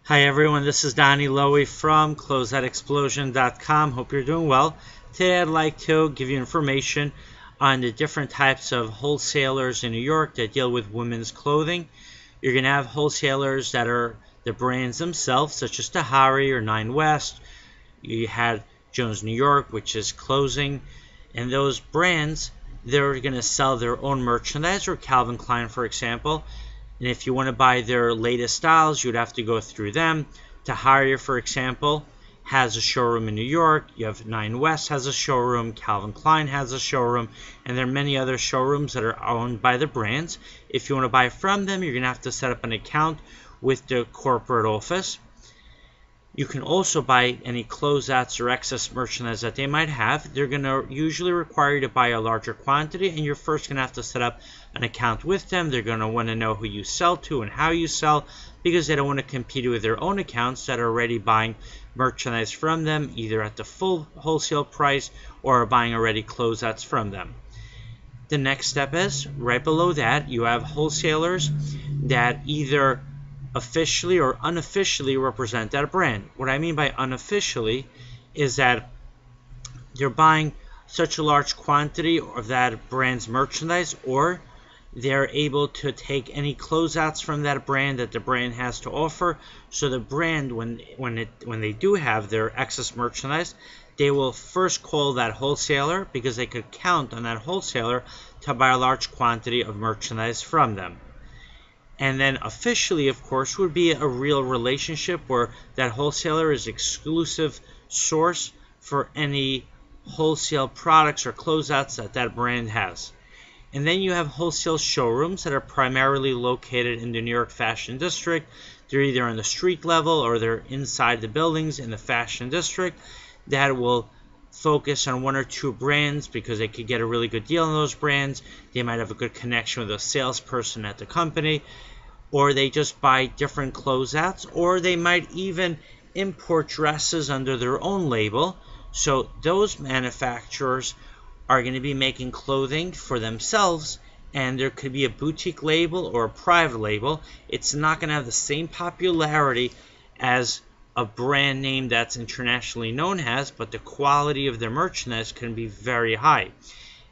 Hi everyone, this is Donny Lowy from Closeoutexplosion.com. Hope you're doing well. Today I'd like to give you information on the different types of wholesalers in New York that deal with women's clothing. You're going to have wholesalers that are the brands themselves, such as Tahari or Nine West. You had Jones New York, which is clothing, and those brands, they're going to sell their own merchandise, or Calvin Klein, for example. And if you want to buy their latest styles, you'd have to go through them. Tahari, for example, has a showroom in New York. You have Nine West has a showroom. Calvin Klein has a showroom. And there are many other showrooms that are owned by the brands. If you want to buy from them, you're going to have to set up an account with the corporate office. You can also buy any closeouts or excess merchandise that they might have. They're going to usually require you to buy a larger quantity, and you're first going to have to set up an account with them. They're going to want to know who you sell to and how you sell, because they don't want to compete with their own accounts that are already buying merchandise from them, either at the full wholesale price or are buying already closeouts from them. The next step is, right below that, you have wholesalers that either officially or unofficially represent that brand. What I mean by unofficially is that they're buying such a large quantity of that brand's merchandise, or they're able to take any closeouts from that brand that the brand has to offer. So the brand, when they do have their excess merchandise, they will first call that wholesaler, because they could count on that wholesaler to buy a large quantity of merchandise from them. And then officially, of course, would be a real relationship where that wholesaler is exclusive source for any wholesale products or closeouts that that brand has. And then you have wholesale showrooms that are primarily located in the New York Fashion District. They're either on the street level or they're inside the buildings in the Fashion District that will focus on one or two brands because they could get a really good deal on those brands. They might have a good connection with a salesperson at the company, or they just buy different closeouts, or they might even import dresses under their own label. So those manufacturers are going to be making clothing for themselves, and there could be a boutique label or a private label. It's not going to have the same popularity as a brand name that's internationally known has, but the quality of their merchandise can be very high.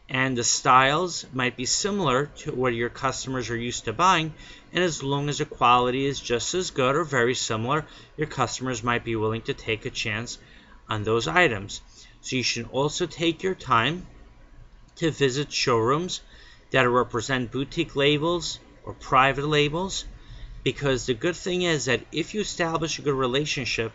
And the styles might be similar to what your customers are used to buying, and as long as the quality is just as good or very similar, your customers might be willing to take a chance on those items. So you should also take your time to visit showrooms that represent boutique labels or private labels, because the good thing is that if you establish a good relationship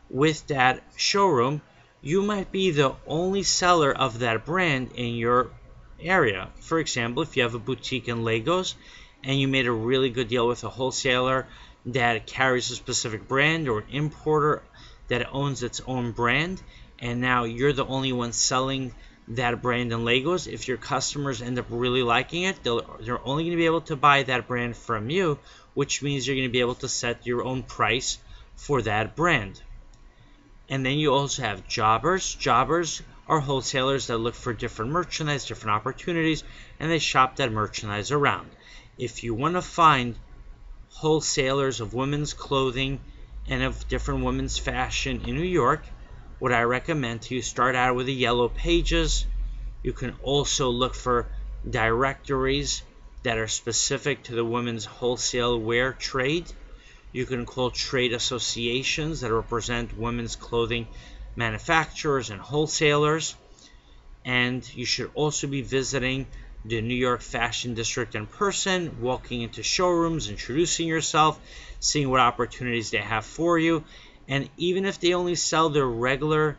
with that showroom, you might be the only seller of that brand in your area. For example, if you have a boutique in Lagos and you made a really good deal with a wholesaler that carries a specific brand, or an importer that owns its own brand, and now you're the only one selling that brand in Lagos, if your customers end up really liking it, they're only going to be able to buy that brand from you, which means you're going to be able to set your own price for that brand. And then you also have jobbers. Jobbers are wholesalers that look for different merchandise, different opportunities, and they shop that merchandise around. If you want to find wholesalers of women's clothing and of different women's fashion in New York, what I recommend to you, start out with the yellow pages. You can also look for directories that are specific to the women's wholesale wear trade. You can call trade associations that represent women's clothing manufacturers and wholesalers. And you should also be visiting the New York Fashion District in person, walking into showrooms, introducing yourself, seeing what opportunities they have for you. And even if they only sell their regular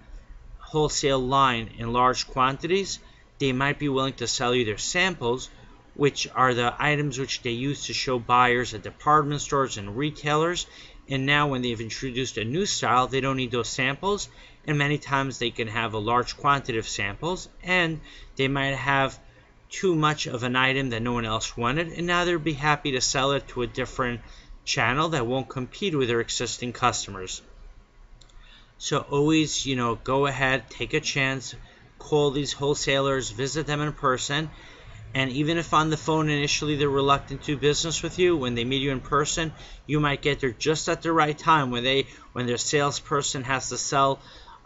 wholesale line in large quantities, they might be willing to sell you their samples, which are the items which they use to show buyers at department stores and retailers. And now when they've introduced a new style, they don't need those samples, and many times they can have a large quantity of samples, and they might have too much of an item that no one else wanted, and now they'll be happy to sell it to a different channel that won't compete with their existing customers. So always, go ahead, take a chance, call these wholesalers, visit them in person, And even if on the phone initially they're reluctant to do business with you, when they meet you in person, you might get there just at the right time when their salesperson has to sell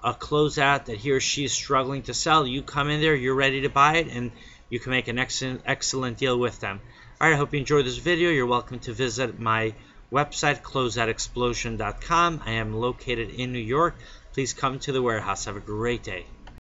a closeout that he or she is struggling to sell. You come in there, you're ready to buy it, and you can make an excellent deal with them. All right, I hope you enjoyed this video. You're welcome to visit my website, closeoutexplosion.com. I am located in New York. Please come to the warehouse. Have a great day.